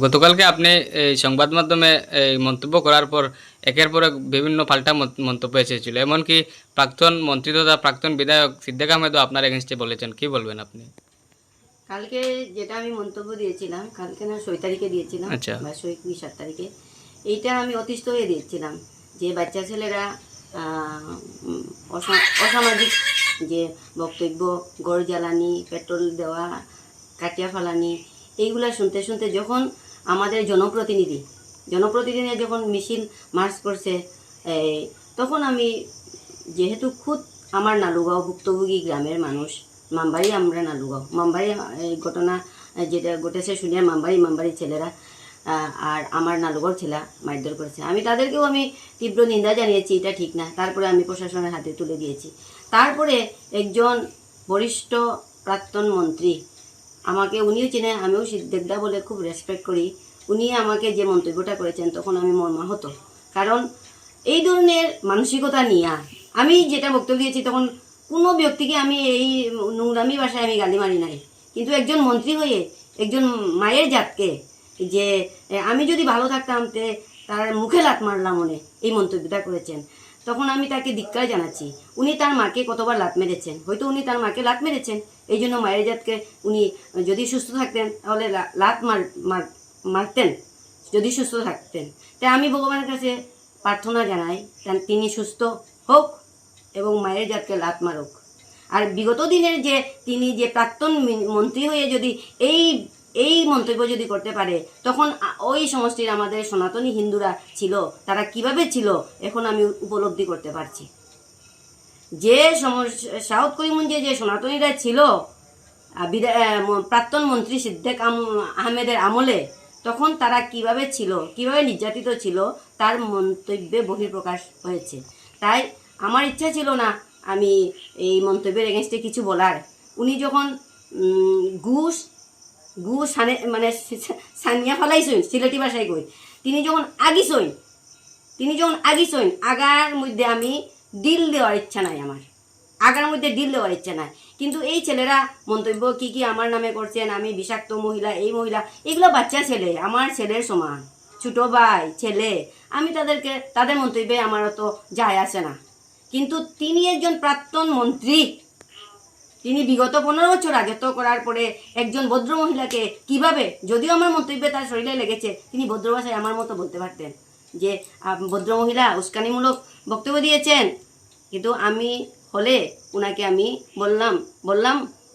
গতকালকে আপনি এই সংবাদ মাধ্যমে এই মন্তব্য করার পর একের পর এক বিভিন্ন পাল্টা মন্তব্য এসেছিল, এমনকি প্রাক্তন মন্ত্রী তথা প্রাক্তন বিধায়ক সিদ্দিক আহমেদও আপনার এগেনস্টে বলেছেন, কি বলবেন আপনি? কালকে যেটা আমি মন্তব্য দিয়েছিলাম, কালকে না 6 তারিখে দিয়েছিলাম, আচ্ছা। বা 7 তারিখে, এইটা আমি অতিষ্ঠ হয়ে দিয়েছিলাম যে বাচ্চা ছেলেরা অসামাজিক যে বক্তব্য, গড় জ্বালানি, পেট্রোল দেওয়া, কাটিয়া ফালানি, এইগুলা শুনতে শুনতে যখন আমাদের জনপ্রতিনিধি যখন মিছিল মার্চ করছে, তখন আমি যেহেতু খুদ আমার নালুগাঁও ভুক্তভোগী গ্রামের মানুষ, মামবাড়ি, আমরা নালুগাঁও মামবাড়ি, এই ঘটনা যেটা ঘটেছে শুনে মামবাড়ি ছেলেরা আর আমার নালুগাঁওর ছেলে মারধর করেছে, তাদেরকেও আমি তীব্র নিন্দা জানিয়েছি, এটা ঠিক না। তারপরে আমি প্রশাসনের হাতে তুলে দিয়েছি। তারপরে একজন বরিষ্ঠ প্রাক্তন মন্ত্রী আমাকে, উনিও চেনে, আমিও সিদ্দিকদা বলে খুব রেসপেক্ট করি, উনি আমাকে যে মন্তব্যটা করেছেন তখন আমি মর্মাহত। কারণ এই ধরনের মানসিকতা নিয়ে আমি যেটা বক্তব্য দিয়েছি, তখন কোনো ব্যক্তিকে আমি এই নোংরামি ভাষায় আমি গালি মারি নাই, কিন্তু একজন মন্ত্রী হয়ে একজন মায়ের জাতকে যে আমি যদি ভালো থাকতাম তার মুখে লাত মারলাম মনে এই মন্তব্যটা করেছেন, তখন আমি তাকে ধিক্কার জানাচ্ছি। উনি তার মাকে কতবার লাত মেরেছেন, হয়তো উনি তার মাকে লাত মেরেছেন, এই জন্য মায়ের জাতকে উনি যদি সুস্থ থাকতেন তাহলে লাত মারতেন, যদি সুস্থ থাকতেন। তাই আমি ভগবানের কাছে প্রার্থনা জানাই তিনি সুস্থ হোক এবং মায়ের জাতকে লাত মারুক। আর বিগত দিনের যে তিনি যে প্রাক্তন মন্ত্রী হয়ে যদি এই মন্তব্য যদি করতে পারে, তখন ওই সমষ্টির আমাদের সনাতনী হিন্দুরা ছিল, তারা কিভাবে ছিল এখন আমি উপলব্ধি করতে পারছি। যে সাউথ করিমগঞ্জে যে সনাতনীরা ছিল প্রাক্তন মন্ত্রী সিদ্দিক আহমেদের আমলে, তখন তারা কিভাবে ছিল, কিভাবে নির্যাতিত ছিল, তার মন্তব্যে বহিঃপ্রকাশ হয়েছে। তাই আমার ইচ্ছা ছিল না আমি এই মন্তব্যের এগেনস্টে কিছু বলার। উনি যখন ঘুষ মানে সানিয়া ফেলাইছেন, সিলেটি ভাষায় কই, তিনি যখন আগিছইন, আগার মধ্যে আমি ডিল দেওয়ার ইচ্ছা নাই, আগার মধ্যে ডিল দেওয়ার ইচ্ছা নাই। কিন্তু এই ছেলেরা মন্তব্য কি আমার নামে করছেন, আমি বিষাক্ত মহিলা, এই মহিলা, এগুলো বাচ্চা ছেলে, আমার ছেলের সমান, ছোট ভাই ছেলে, আমি তাদের মন্তব্যে আমার অত যায় আসে না। কিন্তু তিনি একজন প্রাক্তন মন্ত্রী, তিনি বিগত 15 বছর রাজত্ব করার পরে একজন ভদ্র মহিলাকে কিভাবে, যদিও আমার মন্তব্যে তার শরীরে লেগেছে, তিনি ভদ্র ভাষায় আমার মতো বলতে পারতেন যে ভদ্র মহিলা উস্কানিমূলক বক্তব্য দিয়েছেন, কিন্তু আমি হলে ওনাকে আমি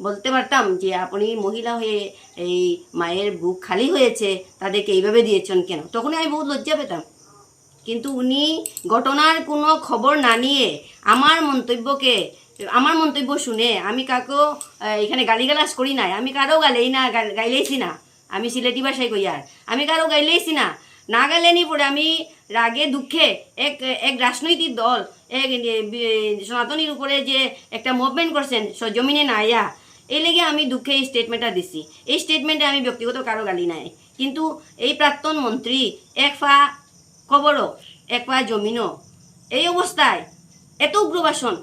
বলতে পারতাম যে আপনি মহিলা হয়ে এই মায়ের বুক খালি হয়েছে, তাদেরকে এইভাবে দিয়েছেন কেন, তখনই আমি বহুত লজ্জা পেতাম। কিন্তু উনি ঘটনার কোনো খবর না নিয়ে আমার মন্তব্য শুনে, আমি কাকেও এখানে গালিগালাজ করি নাই, আমি কারো গাইলেইছি না, আমি সিলেটি ভাষায় কই, আর আমি কারো গাইলেইছি না গাইলেনি পরে আমি রাগে দুঃখে এক রাজনৈতিক দল সনাতনীর উপরে যে একটা মুভমেন্ট করছেন সজমিনে না আইয়া, এই লেগে আমি দুঃখে এই স্টেটমেন্টটা দিছি। এই স্টেটমেন্টে আমি ব্যক্তিগত কারো গালি নাই, কিন্তু এই প্রাক্তন মন্ত্রী এক পা খবরও এক পা জমিনও, এই অবস্থায় এত উগ্রবাসন,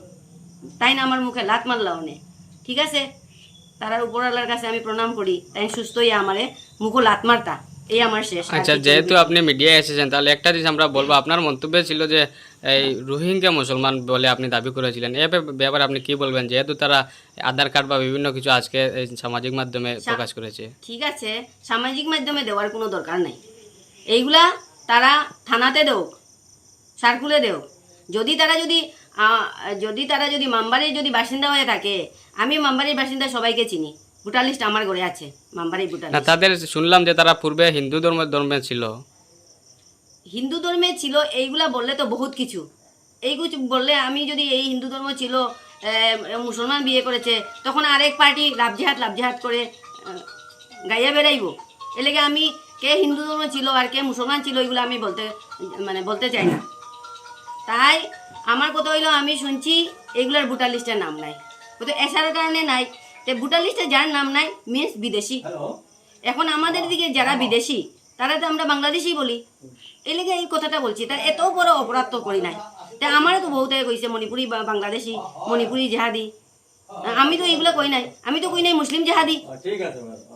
তাই না আমার মুখে লাত মারলা অনে, ঠিক আছে, তারার উপরওয়ালার কাছে আমি প্রণাম করি, তাই সুস্থ হয়ে আমারে মুখো লাত মারতা, এই আমার শেষ। আচ্ছা, যেহেতু আপনি মিডিয়ায় এসেছেন, তাহলে একটা জিনিস আমরা বলবো, আপনার মন্তব্য ছিল যে এই রোহিঙ্গা মুসলমান বলে আপনি দাবি করেছিলেন, এ ব্যাপারে আপনি কি বলবেন, যেহেতু তারা আধার কার্ড বা বিভিন্ন কিছু আজকে এই সামাজিক মাধ্যমে প্রকাশ করেছে? ঠিক আছে, সামাজিক মাধ্যমে দেওয়ার কোনো দরকার নাই, এইগুলা তারা থানাতে দেওক, সার্কুলে দেওক। যদি তারা যদি মামবাড়ির যদি বাসিন্দা হয়ে থাকে, আমি মামবাড়ির বাসিন্দা সবাইকে চিনি, ভোটার লিস্ট আমার ঘরে আছে, মামবাড়ির ভোটার লিস্ট। তাদের শুনলাম যে তারা পূর্বে হিন্দু ধর্মে ছিল। এইগুলা বললে তো বহুত কিছু, বললে আমি যদি এই হিন্দু ধর্ম ছিল, মুসলমান বিয়ে করেছে, তখন আরেক পার্টি লাভজেহাত করে গাইয়া বেড়াইব। এলেগে আমি কে হিন্দু ধর্ম ছিল আর কে মুসলমান ছিল, এগুলো আমি বলতে চাই না। তাই আমার কথা হইলো, আমি শুনছি এগুলার ভোটার লিস্টের নাম নাই, কিন্তু এসার কারণে নাই, ভোটার লিস্টে যার নাম নাই মিনস বিদেশি। এখন আমাদের দিকে যারা বিদেশি, তারা তো আমরা বাংলাদেশি বলি, এই লেগে এই কথাটা বলছি। তার এত বড় অপরাধ তো করি নাই। তাই আমারও তো বহুতে কইছে মণিপুরি বাংলাদেশি, মণিপুরি জেহাদি, আমি তো এইগুলো কই নাই, আমি তো কই নাই মুসলিম জেহাদি।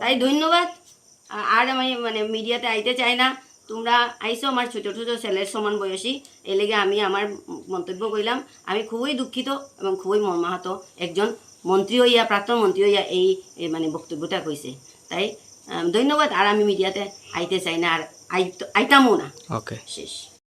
তাই ধন্যবাদ, আর আমি মানে মিডিয়াতে আইতে চাই না। তোমরা আইসো আমার ছোট ছোট ছেলের সমান বয়সী, এই লেগে আমি আমার মন্তব্য কইলাম। আমি খুবই দুঃখিত এবং খুবই মর্মাহত। একজন মন্ত্রী হইয়া, প্রাক্তন মন্ত্রী হইয়া এই মানে বক্তব্যটা কইছে। তাই ধন্যবাদ। আর আমি মিডিয়াতে আইতে চাই না, আর আইতামও না। ওকে। শেষ।